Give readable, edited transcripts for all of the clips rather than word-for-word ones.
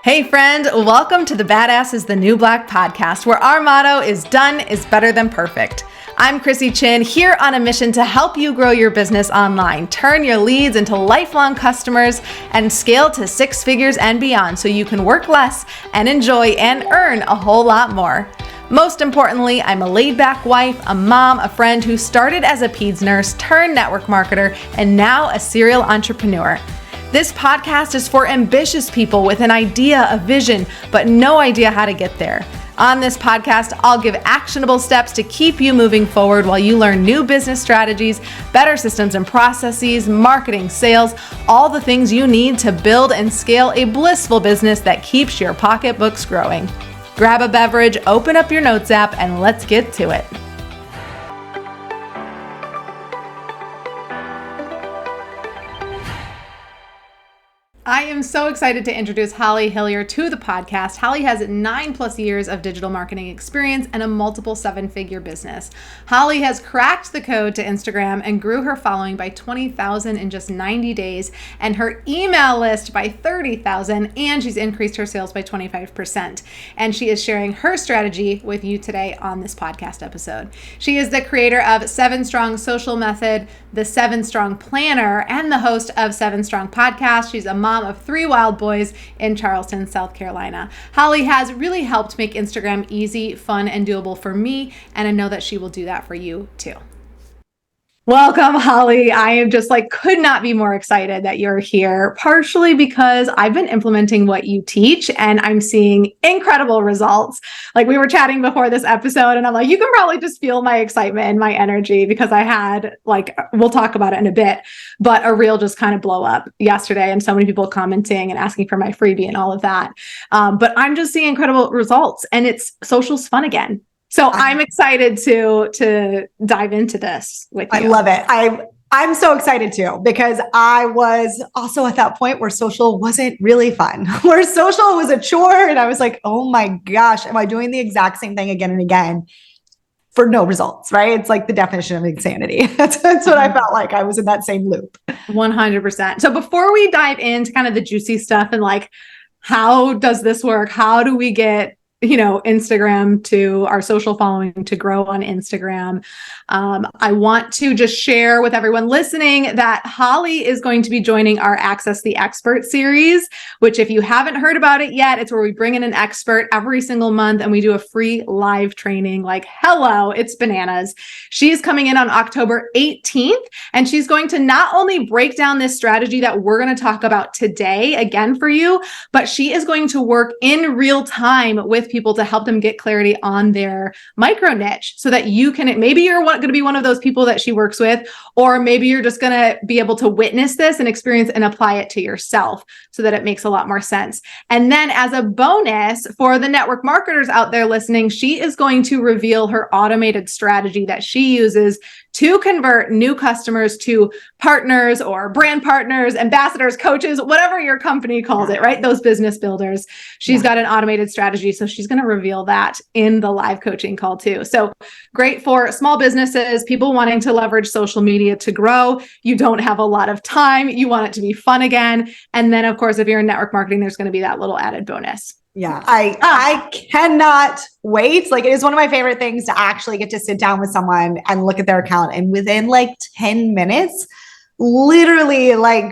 Hey friend, welcome to the Badass is the New Black podcast, where our motto is done is better than perfect. I'm Chrissy Chin, here on a mission to help you grow your business online, turn your leads into lifelong customers, and scale to six figures and beyond so you can work less and enjoy and earn a whole lot more. Most importantly, I'm a laid-back wife, a mom, a friend who started as a peds nurse, turned network marketer, and now a serial entrepreneur. This podcast is for ambitious people with an idea, a vision, but no idea how to get there. On this podcast, I'll give actionable steps to keep you moving forward while you learn new business strategies, better systems and processes, marketing, sales, all the things you need to build and scale a blissful business that keeps your pocketbooks growing. Grab a beverage, open up your notes app, and let's get to it. I am so excited to introduce Holly Hillyer to the podcast. Holly has 9+ years of digital marketing experience and a multiple seven-figure business. Holly has cracked the code to Instagram and grew her following by 20,000 in just 90 days and her email list by 30,000, and she's increased her sales by 25%. And she is sharing her strategy with you today on this podcast episode. She is the creator of 7 Strong Social Method, the 7 Strong Planner, and the host of 7 Strong Podcast. She's a mom of 3 wild boys in Charleston, South Carolina. Holly has really helped make Instagram easy, fun, and doable for me, and I know that she will do that for you too. Welcome, Holly. I am just could not be more excited that you're here, partially because I've been implementing what you teach and I'm seeing incredible results. We were chatting before this episode and I'm like, you can probably just feel my excitement and my energy because I had we'll talk about it in a bit, but a reel just kind of blow up yesterday and so many people commenting and asking for my freebie and all of that. But I'm just seeing incredible results and social's fun again. So I'm excited to dive into this with you. I love it. I'm so excited too, because I was also at that point where social wasn't really fun, where social was a chore. And I was like, oh my gosh, am I doing the exact same thing again and again for no results, right? It's like the definition of insanity. That's what I felt like. I was in that same loop. 100%. So before we dive into kind of the juicy stuff and how does this work? How do we get Instagram to our social following to grow on Instagram? I want to just share with everyone listening that Holly is going to be joining our Access the Expert series, which if you haven't heard about it yet, it's where we bring in an expert every single month and we do a free live training. Hello, it's bananas. She's coming in on October 18th, and she's going to not only break down this strategy that we're going to talk about today again for you, but she is going to work in real time with people to help them get clarity on their micro niche so that you can, maybe you're going to be one of those people that she works with, or maybe you're just going to be able to witness this and experience and apply it to yourself so that it makes a lot more sense. And then as a bonus for the network marketers out there listening, she is going to reveal her automated strategy that she uses to convert new customers to partners or brand partners, ambassadors, coaches, whatever your company calls it, right? Those business builders. She's got an automated strategy. So she's going to reveal that in the live coaching call too. So great for small businesses, people wanting to leverage social media to grow. You don't have a lot of time. You want it to be fun again. And then of course, if you're in network marketing, there's going to be that little added bonus. Yeah, I cannot wait. It is one of my favorite things to actually get to sit down with someone and look at their account and within 10 minutes, literally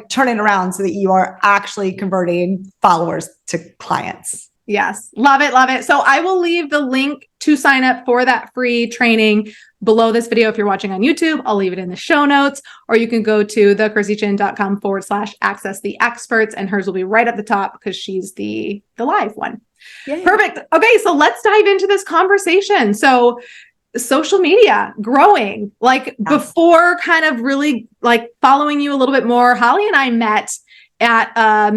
turn it around so that you are actually converting followers to clients. Yes. Love it. Love it. So I will leave the link to sign up for that free training below this video. If you're watching on YouTube, I'll leave it in the show notes, or you can go to thechrissychin.com/access the experts, and hers will be right at the top because she's the live one. Yay. Perfect. Okay. So let's dive into this conversation. So social media growing, before kind of really following you a little bit more, Holly and I met at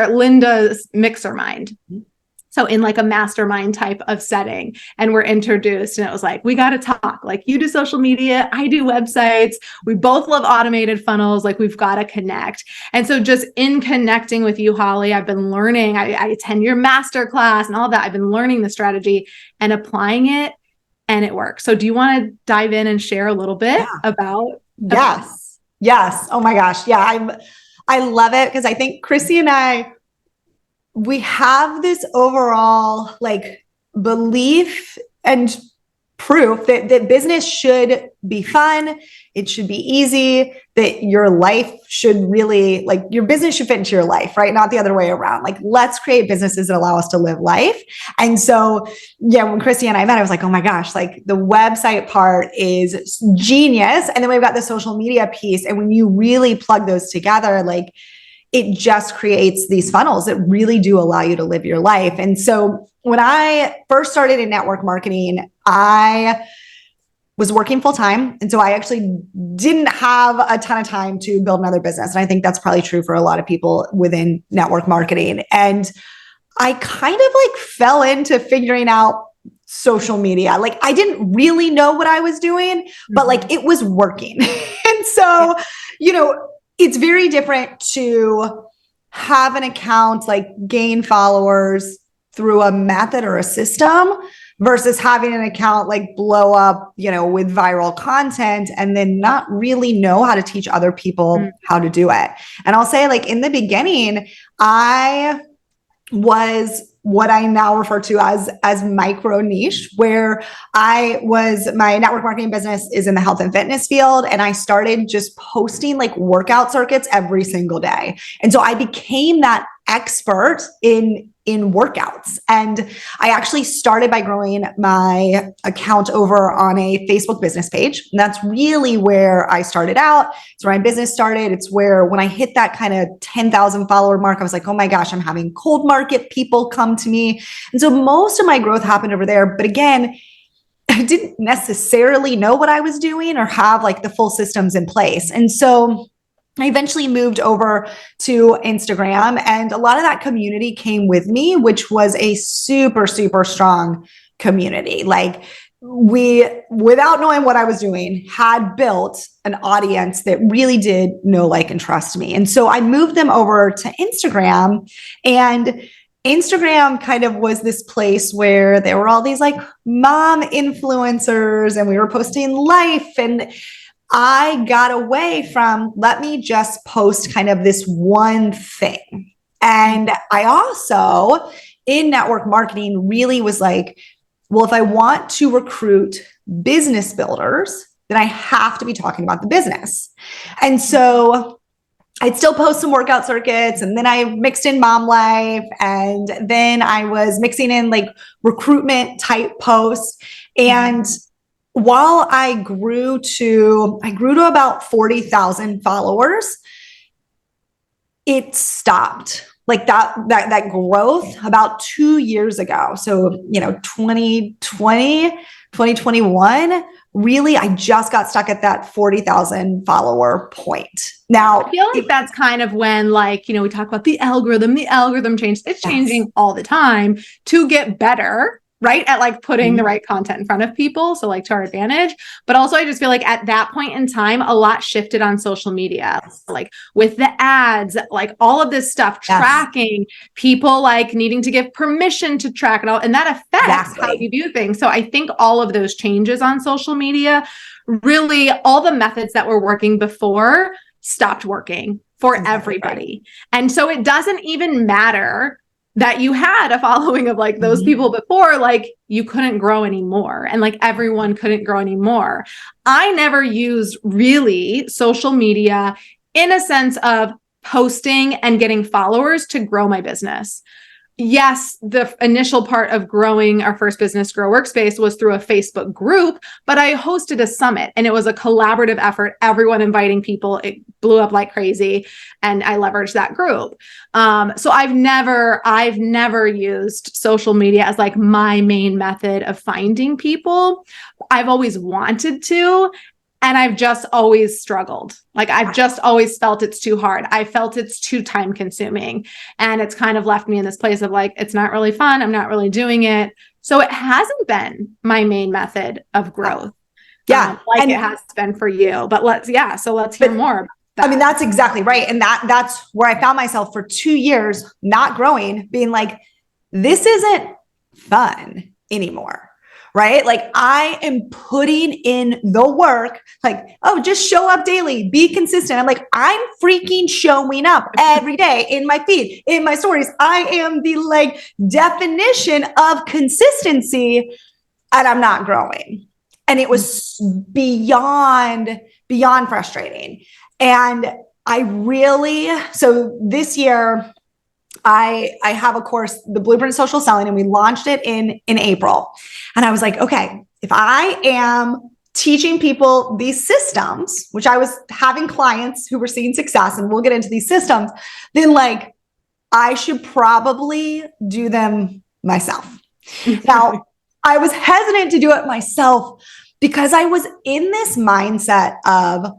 Linda's Mixer Mind. Mm-hmm. So in a mastermind type of setting, and we're introduced and it was we got to talk, you do social media, I do websites. We both love automated funnels. We've got to connect. And so just in connecting with you, Holly, I've been learning, I attend your masterclass and all that. I've been learning the strategy and applying it, and it works. So do you want to dive in and share a little bit about? Yes. Oh my gosh. Yeah. I love it because I think Chrissy and I, we have this overall like belief and proof that business should be fun. It should be easy, that your life should really, like, your business should fit into your life, right? Not the other way around. Like, let's create businesses that allow us to live life. And so, yeah, when Christy and I met, I was like, oh my gosh, like the website part is genius. And then we've got the social media piece. And when you really plug those together, like, it just creates these funnels that really do allow you to live your life. And so when I first started in network marketing, I was working full time. And so I actually didn't have a ton of time to build another business. And I think that's probably true for a lot of people within network marketing. And I kind of like fell into figuring out social media. Like, I didn't really know what I was doing, but like it was working. And so, you know, it's very different to have an account, like gain followers through a method or a system versus having an account like blow up, you know, with viral content and then not really know how to teach other people how to do it. And I'll say, like, in the beginning, I was what I now refer to as micro niche, where my network marketing business is in the health and fitness field. And I started just posting like workout circuits every single day. And so I became that expert in workouts. And I actually started by growing my account over on a Facebook business page. And that's really where I started out. It's where my business started. It's where, when I hit that kind of 10,000 follower mark, I was like, oh my gosh, I'm having cold market people come to me. And so most of my growth happened over there. But again, I didn't necessarily know what I was doing or have like the full systems in place. And so I eventually moved over to Instagram, and a lot of that community came with me, which was a super, super strong community. Like, we, without knowing what I was doing, had built an audience that really did know, like, and trust me. And so I moved them over to Instagram, and Instagram kind of was this place where there were all these like mom influencers, and we were posting life, and I got away from, let me just post kind of this one thing. And I also, in network marketing, really was like, well, if I want to recruit business builders, then I have to be talking about the business. And so I'd still post some workout circuits, and then I mixed in mom life, and then I was mixing in like recruitment type posts. And while I grew to about 40,000 followers, it stopped. Like that growth about 2 years ago. So, you know, 2021, really, I just got stuck at that 40,000 follower point. Now, I feel like that's kind of when, like, you know, we talk about the algorithm changed. It's changing all the time to get better, right? At like putting the right content in front of people. So like to our advantage, but also I just feel like at that point in time, a lot shifted on social media, like with the ads, like all of this stuff, tracking people, like needing to give permission to track it all. And that affects how you do things. So I think all of those changes on social media, really all the methods that were working before stopped working for everybody. And so it doesn't even matter that you had a following of like those people before, like you couldn't grow anymore. And like everyone couldn't grow anymore. I never used really social media in a sense of posting and getting followers to grow my business. Yes, the initial part of growing our first business, Grow Workspace, was through a Facebook group, but I hosted a summit and it was a collaborative effort, everyone inviting people. It blew up like crazy and I leveraged that group. So I've never used social media as like my main method of finding people. I've always wanted to. And I've just always struggled. Like I've just always felt it's too hard. I felt it's too time consuming. And it's kind of left me in this place of like, it's not really fun. I'm not really doing it. So it hasn't been my main method of growth. Yeah. Like it has been for you. But let's hear more about that. I mean, that's exactly right. And that's where I found myself for 2 years, not growing, being like, this isn't fun anymore. right? Like I am putting in the work, like, oh, just show up daily, be consistent. I'm like, I'm freaking showing up every day in my feed, in my stories. I am the like definition of consistency, and I'm not growing. And it was beyond frustrating. And so this year, I have a course, the Blueprint of Social Selling, and we launched it in April. And I was like, okay, if I am teaching people these systems, which I was having clients who were seeing success, and we'll get into these systems, then like I should probably do them myself. Now, I was hesitant to do it myself because I was in this mindset of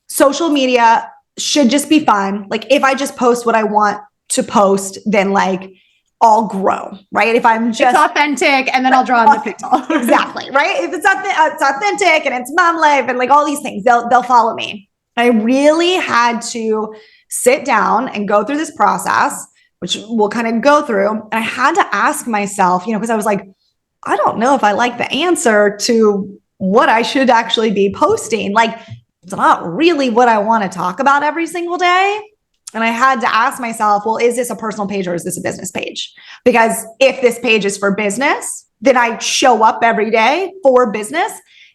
social media should just be fun. Like if I just post what I want to post, then like I'll grow, right? If I'm just it's authentic, and then I'll draw on the pixel. Exactly, right? If it's authentic and it's mom life and like all these things, they'll follow me. I really had to sit down and go through this process, which we'll kind of go through. And I had to ask myself, because I was like, I don't know if I like the answer to what I should actually be posting. Like, it's not really what I want to talk about every single day. And I had to ask myself, well, is this a personal page or is this a business page? Because if this page is for business, then I show up every day for business,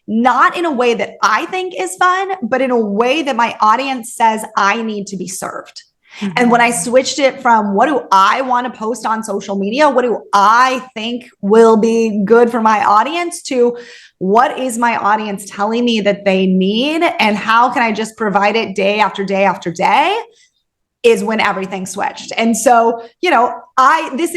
not in a way that I think is fun, but in a way that my audience says I need to be served. Mm-hmm. And when I switched it from what do I want to post on social media, what do I think will be good for my audience, to what is my audience telling me that they need, and how can I just provide it day after day after day, is when everything switched. And so, this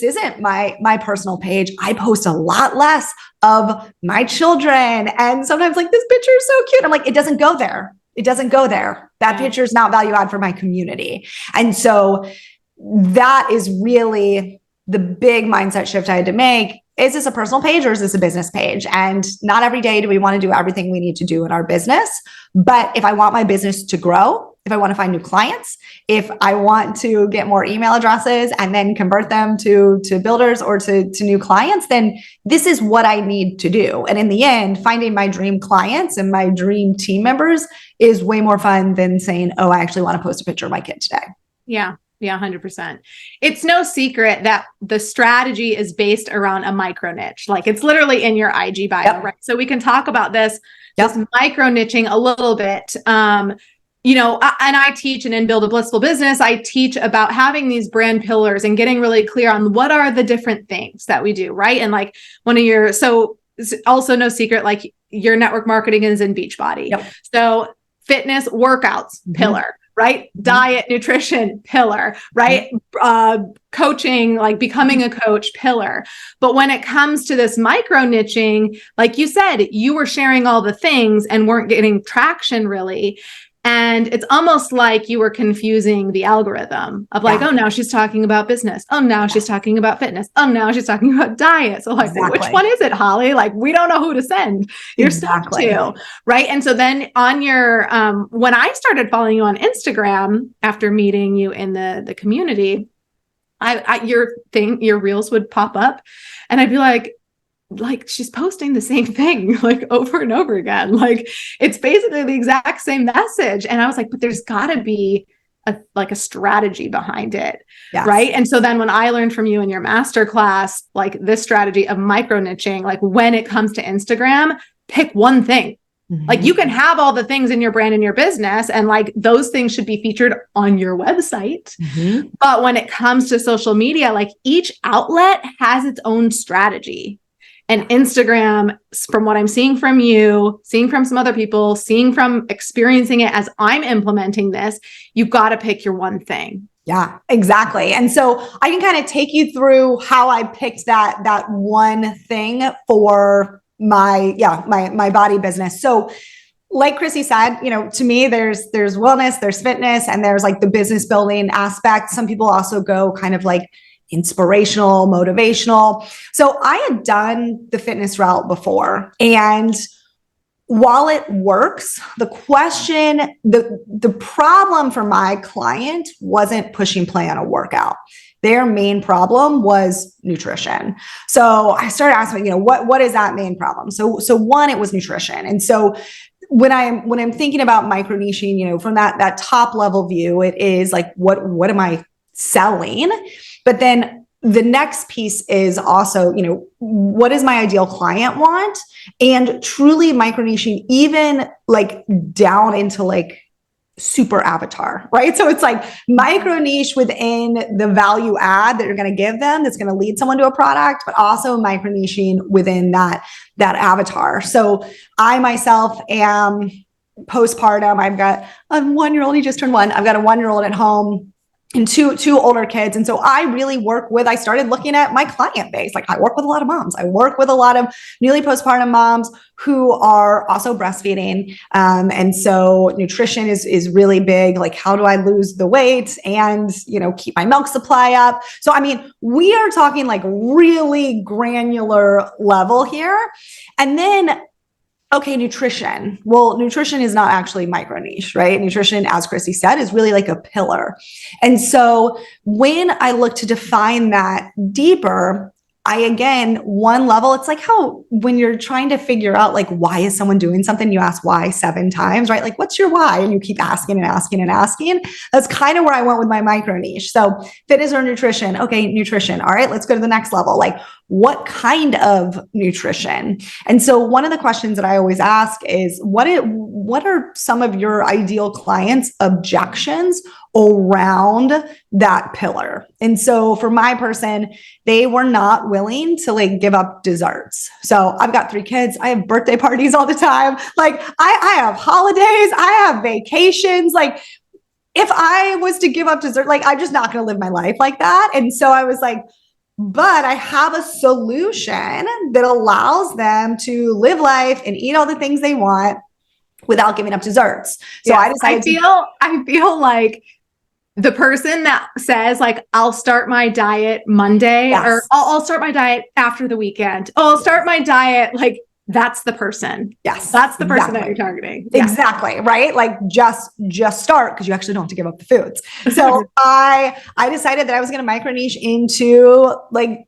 isn't my personal page. I post a lot less of my children. And sometimes like, this picture is so cute. I'm like, it doesn't go there. It doesn't go there. That picture is not value add for my community. And so that is really the big mindset shift I had to make. Is this a personal page or is this a business page? And not every day do we want to do everything we need to do in our business. But if I want my business to grow, if I want to find new clients, if I want to get more email addresses and then convert them to builders or to new clients, then this is what I need to do. And in the end, finding my dream clients and my dream team members is way more fun than saying, oh, I actually want to post a picture of my kid today. Yeah. Yeah, 100%. It's no secret that the strategy is based around a micro niche. Like it's literally in your IG bio, right? So we can talk about this, just micro niching a little bit. And I teach, and in Build a Blissful Business, I teach about having these brand pillars and getting really clear on what are the different things that we do, right? And like so it's also no secret, like your network marketing is in Beachbody. Yep. So fitness, workouts, pillar. Right? Diet, nutrition, pillar, right? Coaching, like becoming a coach, pillar. But when it comes to this micro niching, like you said, you were sharing all the things and weren't getting traction really. And it's almost like you were confusing the algorithm of like, oh, now she's talking about business. Oh, now she's talking about fitness. Oh, now she's talking about diet. So like, well, which one is it, Holly? Like, we don't know who to send your stuff to, right? And so then on your, when I started following you on Instagram after meeting you in the community, your reels would pop up and I'd be like, she's posting the same thing like over and over again. Like it's basically the exact same message. And I was like, but there's gotta be a strategy behind it. Yes. Right. And so then when I learned from you in your masterclass, like this strategy of micro niching, like when it comes to Instagram, pick one thing. Mm-hmm. Like you can have all the things in your brand and your business, and like those things should be featured on your website. Mm-hmm. But when it comes to social media, like each outlet has its own strategy. And Instagram, from what I'm seeing from you, seeing from some other people, seeing from experiencing it as I'm implementing this, you've got to pick your one thing. Yeah, exactly. And so I can kind of take you through how I picked that one thing for my body business. So like Chrissy said, to me, there's wellness, there's fitness, and there's like the business building aspect. Some people also go kind of like inspirational, motivational. So I had done the fitness route before. And while it works, the problem for my client wasn't pushing play on a workout. their main problem was nutrition. So I started asking, what is that main problem? So one, it was nutrition. And so when I'm thinking about micro niching, from that top level view, it is like, what am I selling? But then the next piece is also, what does my ideal client want? And truly micro niching, even like down into like super avatar, right? So it's like micro niche within the value add that you're going to give them that's going to lead someone to a product, but also micro niching within that avatar. So I myself am postpartum. I've got a 1-year-old. He just turned 1. I've got a 1-year-old at home and two older kids. And so I started looking at my client base. Like I work with a lot of moms. I work with a lot of newly postpartum moms who are also breastfeeding. And so nutrition is really big. Like, how do I lose the weight and, keep my milk supply up? So, I mean, we are talking like really granular level here. And then okay, nutrition. Well, nutrition is not actually micro niche, right? Nutrition, as Chrissy said, is really like a pillar. And so when I look to define that deeper, one level, it's like how when you're trying to figure out like, why is someone doing something, you ask why 7 times, right? Like, what's your why? And you keep asking and asking and asking. That's kind of where I went with my micro niche. So fitness or nutrition. Okay, nutrition. All right, let's go to the next level. Like, what kind of nutrition? And so one of the questions that I always ask is, what are some of your ideal clients' objections around that pillar? And so for my person, they were not willing to like give up desserts. So I've got 3 kids. I have birthday parties all the time. Like I have holidays, I have vacations. Like if I was to give up dessert, like I'm just not going to live my life like that. And so I was like, but I have a solution that allows them to live life and eat all the things they want without giving up desserts. So yes, I feel like the person that says like, I'll start my diet Monday, yes, or I'll start my diet after the weekend. Oh, I'll start my diet. Like that's the person. Yes. That's the person that you're targeting. Yeah. Exactly. Right. Like just start, because you actually don't have to give up the foods. So I decided that I was going to micro niche into like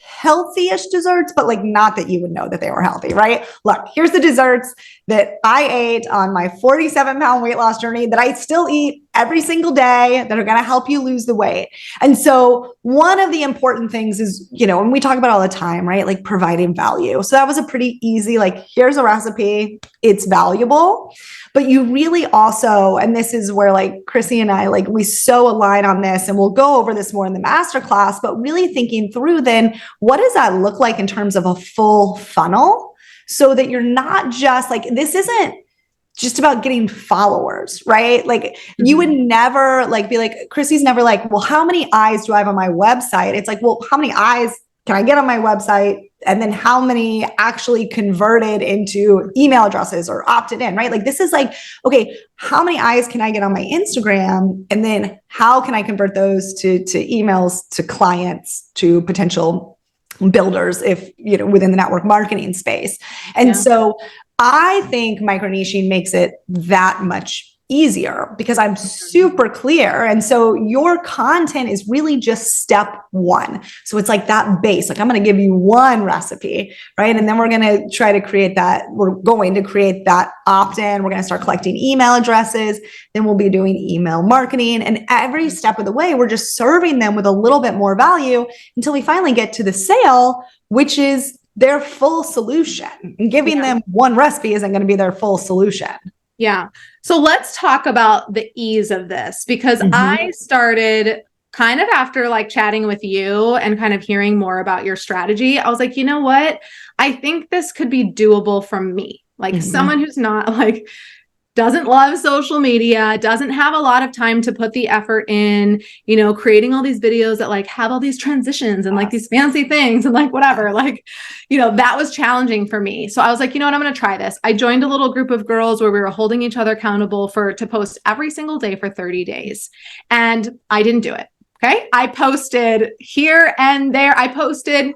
healthy-ish desserts, but like not that you would know that they were healthy, right? Look, here's the desserts that I ate on my 47-pound weight loss journey that I still eat every single day that are going to help you lose the weight. And so one of the important things is, and we talk about all the time, right? Like providing value. So that was a pretty easy, like, here's a recipe, it's valuable. But you really also, and this is where like Chrissy and I, like we so align on this, and we'll go over this more in the masterclass, but really thinking through then, what does that look like in terms of a full funnel? So that you're not just like, this isn't just about getting followers, right? Like you would never like be like, Chrissy's never like, well, how many eyes do I have on my website? It's like, well, how many eyes can I get on my website? And then how many actually converted into email addresses or opted in, right? Like this is like, okay, how many eyes can I get on my Instagram? And then how can I convert those to emails, to clients, to potential builders, if, within the network marketing space. And so I think micro niching makes it that much easier because I'm super clear. And so your content is really just step 1. So it's like that base, like I'm going to give you one recipe, right? And then we're going to try to create that. We're going to create that opt-in. We're going to start collecting email addresses. Then we'll be doing email marketing. And every step of the way, we're just serving them with a little bit more value until we finally get to the sale, which is their full solution. And giving them one recipe isn't going to be their full solution. Yeah. So let's talk about the ease of this, because I started kind of after like chatting with you and kind of hearing more about your strategy. I was like, you know what? I think this could be doable from me. Like someone who's not like, doesn't love social media, doesn't have a lot of time to put the effort in, creating all these videos that like have all these transitions and like these fancy things and like whatever, like, that was challenging for me. So I was like, you know what, I'm going to try this. I joined a little group of girls where we were holding each other accountable to post every single day for 30 days. And I didn't do it. Okay. I posted here and there. I posted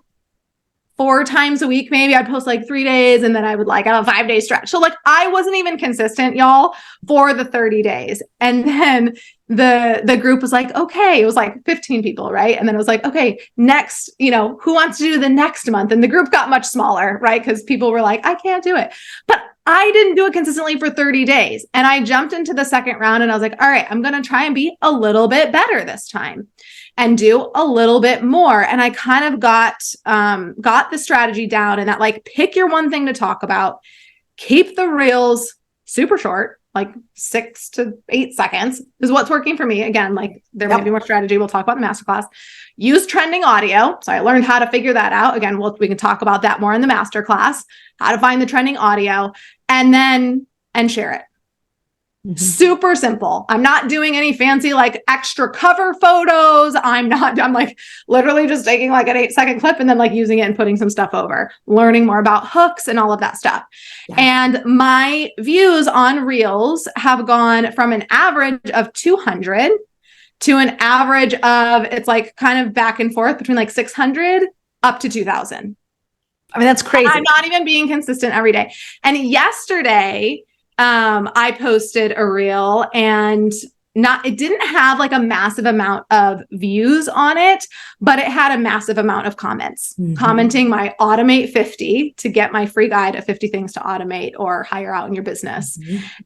4 times a week, maybe I'd post like 3 days and then I would like have a 5-day stretch. So like I wasn't even consistent, y'all, for the 30 days. And then the group was like, okay, it was like 15 people, right? And then it was like, okay, next, who wants to do the next month? And the group got much smaller, right? Because people were like, I can't do it. But I didn't do it consistently for 30 days. And I jumped into the second round and I was like, all right, I'm going to try and be a little bit better this time and do a little bit more. And I kind of got the strategy down, and that like, pick your one thing to talk about, keep the reels super short, like 6 to 8 seconds is what's working for me. Again, like there might be more strategy. We'll talk about the masterclass. Use trending audio. So I learned how to figure that out. Again, we can talk about that more in the masterclass, how to find the trending audio, and share it. Mm-hmm. Super simple. I'm not doing any fancy like extra cover photos. I'm like literally just taking like an 8-second clip and then like using it and putting some stuff over, learning more about hooks and all of that stuff. Yeah. And my views on Reels have gone from an average of 200 to an average of, it's like kind of back and forth between like 600 up to 2,000. I mean, that's crazy. I'm not even being consistent every day. And yesterday, I posted a reel and it didn't have like a massive amount of views on it, but it had a massive amount of comments, commenting my automate 50 to get my free guide of 50 things to automate or hire out in your business.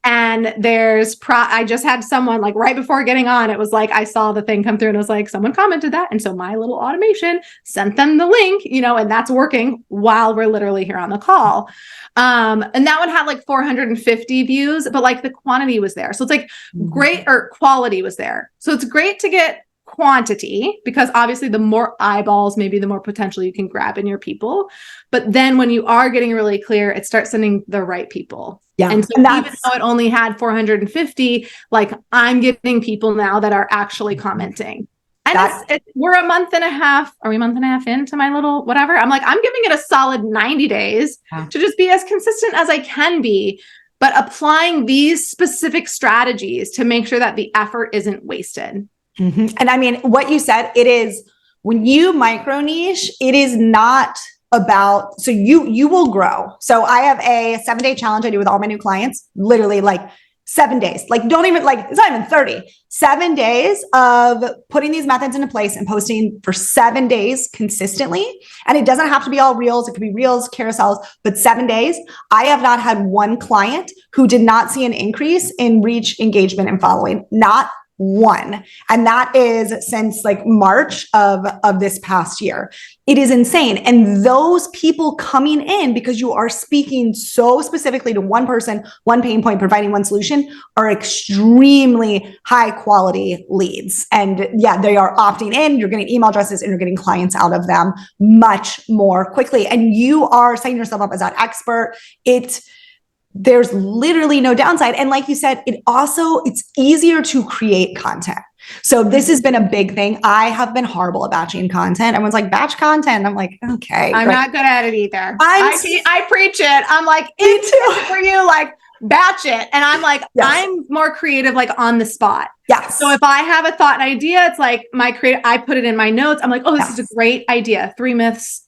And I just had someone like right before getting on, it was like, I saw the thing come through and it was like, someone commented that. And so my little automation sent them the link, and that's working while we're literally here on the call. And that one had like 450 views, but like the quantity was there. So it's like great, or quality was there. So it's great to get quantity because obviously the more eyeballs, maybe the more potential you can grab in your people. But then when you are getting really clear, it starts sending the right people. Yeah. And so even though it only had 450, like I'm getting people now that are actually commenting. And we're a month and a half. Are we a month and a half into my little whatever? I'm like, I'm giving it a solid 90 days to just be as consistent as I can be, but applying these specific strategies to make sure that the effort isn't wasted. Mm-hmm. And I mean, what you said, it is when you micro niche, it is not about, so you will grow. So I have a 7-day challenge I do with all my new clients, literally like 7 days, like don't even like, it's not even 30, 7 days of putting these methods into place and posting for 7 days consistently. And it doesn't have to be all reels. It could be reels, carousels, but 7 days. I have not had one client who did not see an increase in reach, engagement, and following. Not one. And that is since like March of this past year. It is insane. And those people coming in because you are speaking so specifically to one person, one pain point, providing one solution, are extremely high quality leads. And yeah, they are opting in, you're getting email addresses and you're getting clients out of them much more quickly. And you are setting yourself up as that expert. There's literally no downside. And like you said, it's easier to create content. So this has been a big thing. I have been horrible at batching content. Everyone's like, batch content. I'm like, okay. I'm not good at it either. I preach it. I'm like, it's good for you, like batch it. And I'm like, I'm more creative, like on the spot. Yes. So if I have a thought and idea, it's like I put it in my notes. I'm like, oh, this is a great idea. 3 myths,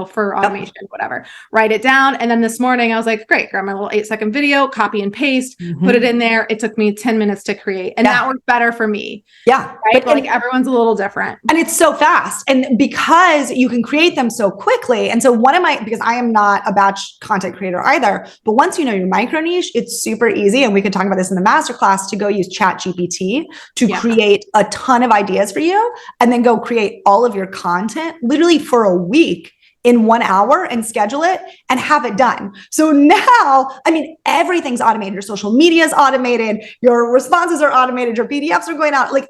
for automation, whatever, write it down. And then this morning I was like, great, grab my little 8-second video, copy and paste, put it in there. It took me 10 minutes to create. And that worked better for me. Yeah. Right. But everyone's a little different. And it's so fast. And because you can create them so quickly. And so because I am not a batch content creator either, but once you know your micro niche, it's super easy. And we can talk about this in the masterclass to go use ChatGPT to create a ton of ideas for you and then go create all of your content literally for a week in 1 hour and schedule it and have it done. So now, I mean, everything's automated. Your social media is automated. Your responses are automated. Your PDFs are going out. Like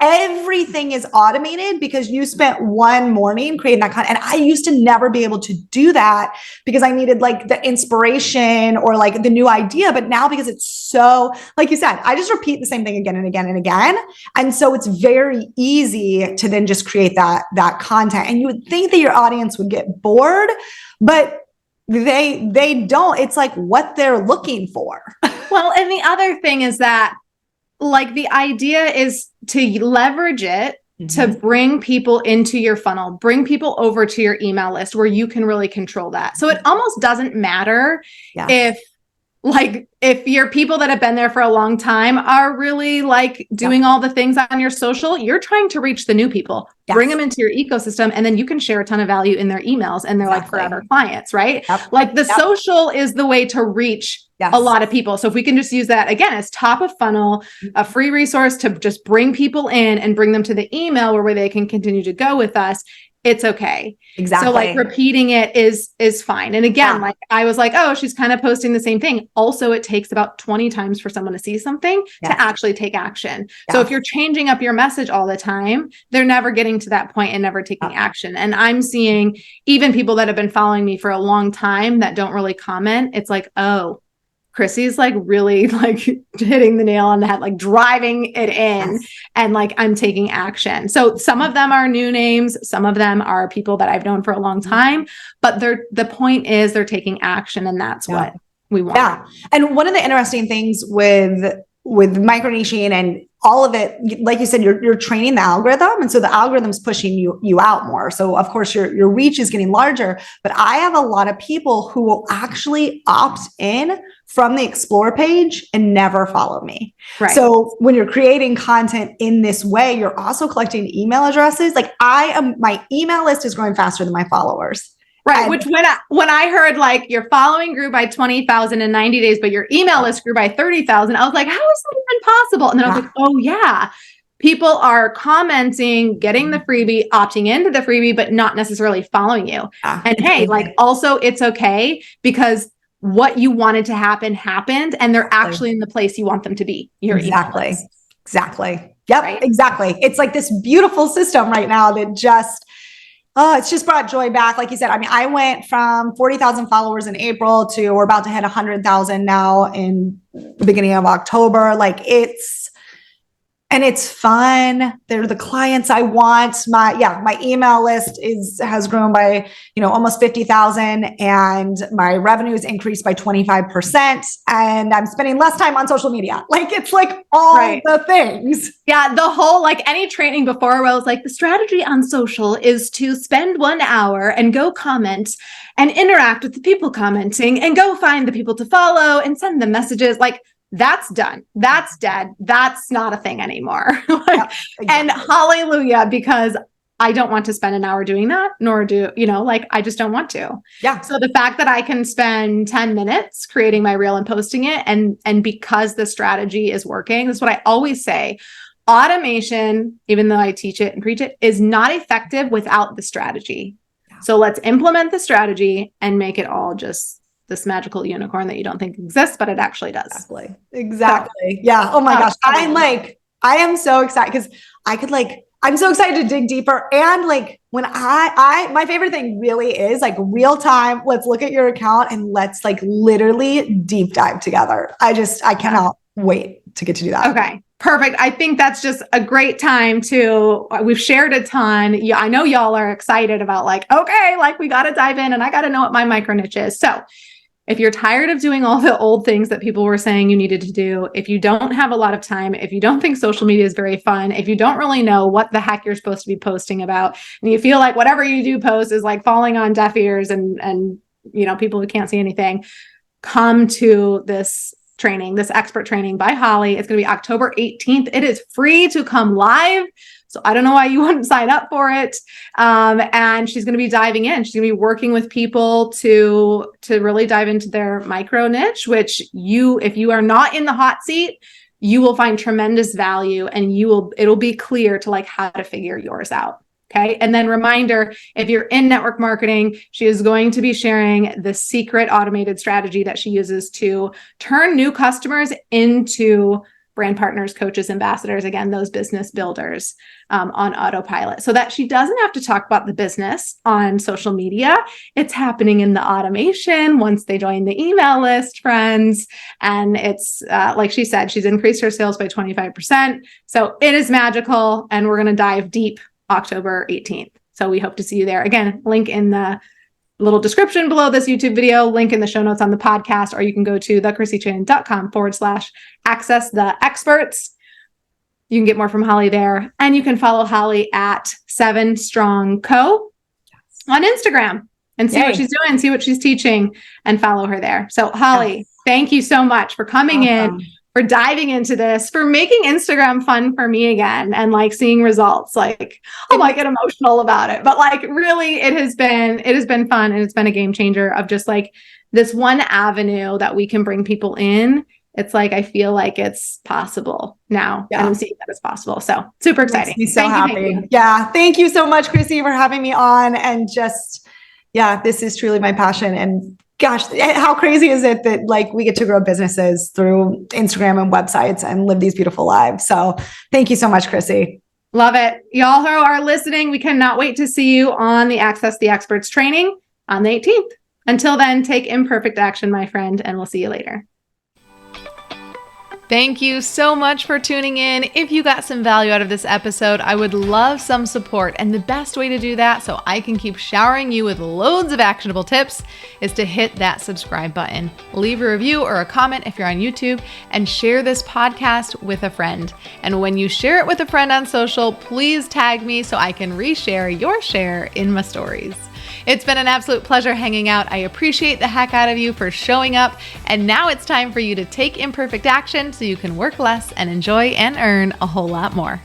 everything is automated because you spent one morning creating that content. And I used to never be able to do that because I needed like the inspiration or like the new idea. But now because it's so, like you said, I just repeat the same thing again and again and again. And so it's very easy to then just create that content. And you would think that your audience would get bored, but they don't. It's like what they're looking for. Well, and the other thing is that like the idea is to leverage it to bring people into your funnel, bring people over to your email list where you can really control that. So it almost doesn't matter if your people that have been there for a long time are really like doing all the things on your social, you're trying to reach the new people, bring them into your ecosystem, and then you can share a ton of value in their emails and they're like forever clients, right? Like the social is the way to reach a lot of people. So if we can just use that again as top of funnel, a free resource to just bring people in and bring them to the email where they can continue to go with us, it's okay. Exactly. So like repeating it is fine. And again, like I was like, oh, she's kind of posting the same thing. Also, it takes about 20 times for someone to see something to actually take action. So if you're changing up your message all the time, they're never getting to that point and never taking action. And I'm seeing even people that have been following me for a long time that don't really comment. It's like, oh, Chrissy's like really like hitting the nail on the head, like driving it in and like I'm taking action. So some of them are new names. Some of them are people that I've known for a long time, but the point is they're taking action and that's what we want. Yeah. And one of the interesting things with micronation and all of it, like you said, you're training the algorithm. And so the algorithm's pushing you out more. So of course your reach is getting larger, but I have a lot of people who will actually opt in from the explore page and never follow me. Right. So when you're creating content in this way, you're also collecting email addresses. Like my email list is growing faster than my followers. Right. Which when I heard like your following grew by 20,000 in 90 days, but your email list grew by 30,000, I was like, how is that even possible? And then I was like, oh yeah, people are commenting, getting the freebie, opting into the freebie, but not necessarily following you. And hey, like also it's okay because what you wanted to happen happened and they're actually in the place you want them to be. Your exactly. email list. Exactly. Yep. Right? Exactly. It's like this beautiful system right now that just, it's just brought joy back. Like you said, I mean, I went from 40,000 followers in April to we're about to hit 100,000 now in the beginning of October. Like it's fun. They're the clients I want. My email list has grown by, almost 50,000 and my revenues increased by 25%. And I'm spending less time on social media. Like it's like all the things. Yeah. The whole, like any training before where I was like, the strategy on social is to spend 1 hour and go comment and interact with the people commenting and go find the people to follow and send them messages. Like, that's done. That's dead. That's not a thing anymore. Exactly. And hallelujah, because I don't want to spend an hour doing that, nor do, I just don't want to. Yeah. So the fact that I can spend 10 minutes creating my reel and posting it, and because the strategy is working, that's what I always say. Automation, even though I teach it and preach it, is not effective without the strategy. Yeah. So let's implement the strategy and make it all just this magical unicorn that you don't think exists, but it actually does. Exactly. Yeah. Oh my gosh. I am so excited because I'm so excited to dig deeper. And like when my favorite thing really is like real time, let's look at your account and let's like literally deep dive together. I cannot wait to get to do that. Okay. Perfect. I think that's just a great time we've shared a ton. Yeah, I know y'all are excited about like, okay, like we got to dive in and I got to know what my micro niche is. So if you're tired of doing all the old things that people were saying you needed to do, if you don't have a lot of time, if you don't think social media is very fun, if you don't really know what the heck you're supposed to be posting about, and you feel like whatever you do post is like falling on deaf ears and people who can't see anything, come to this training, this expert training by Holly. It's going to be October 18th. It is free to come live. So I don't know why you wouldn't sign up for it. And she's going to be diving in. She's going to be working with people to really dive into their micro niche, which if you are not in the hot seat, you will find tremendous value and it'll be clear to like how to figure yours out. Okay. And then reminder, if you're in network marketing, she is going to be sharing the secret automated strategy that she uses to turn new customers into brand partners, coaches, ambassadors, again, those business builders on autopilot, so that she doesn't have to talk about the business on social media. It's happening in the automation once they join the email list, friends. And it's like she said, she's increased her sales by 25%. So it is magical. And we're going to dive deep October 18th. So we hope to see you there. Again, link in the little description below this YouTube video, link in the show notes on the podcast, or you can go to thechryssychan.com/access the experts. You can get more from Holly there. And you can follow Holly at 7 Strong Co on Instagram and see what she's doing, see what she's teaching, and follow her there. So Holly, thank you so much for coming in, for diving into this, for making Instagram fun for me again, and like seeing results. Like, I might get emotional about it, but like really it has been fun, and it's been a game changer of just like this one avenue that we can bring people in. It's like, I feel like it's possible now. And I'm seeing that it's possible. So super exciting. Makes me so happy. Yeah. Thank you so much, Chrissy, for having me on. And just, this is truly my passion. And gosh, how crazy is it that like we get to grow businesses through Instagram and websites and live these beautiful lives. So thank you so much, Chrissy. Love it. Y'all who are listening, we cannot wait to see you on the Access the Experts training on the 18th. Until then, take imperfect action, my friend, and we'll see you later. Thank you so much for tuning in. If you got some value out of this episode, I would love some support. And the best way to do that, so I can keep showering you with loads of actionable tips, is to hit that subscribe button. Leave a review or a comment if you're on YouTube, and share this podcast with a friend. And when you share it with a friend on social, please tag me so I can reshare your share in my stories. It's been an absolute pleasure hanging out. I appreciate the heck out of you for showing up. And now it's time for you to take imperfect action so you can work less and enjoy and earn a whole lot more.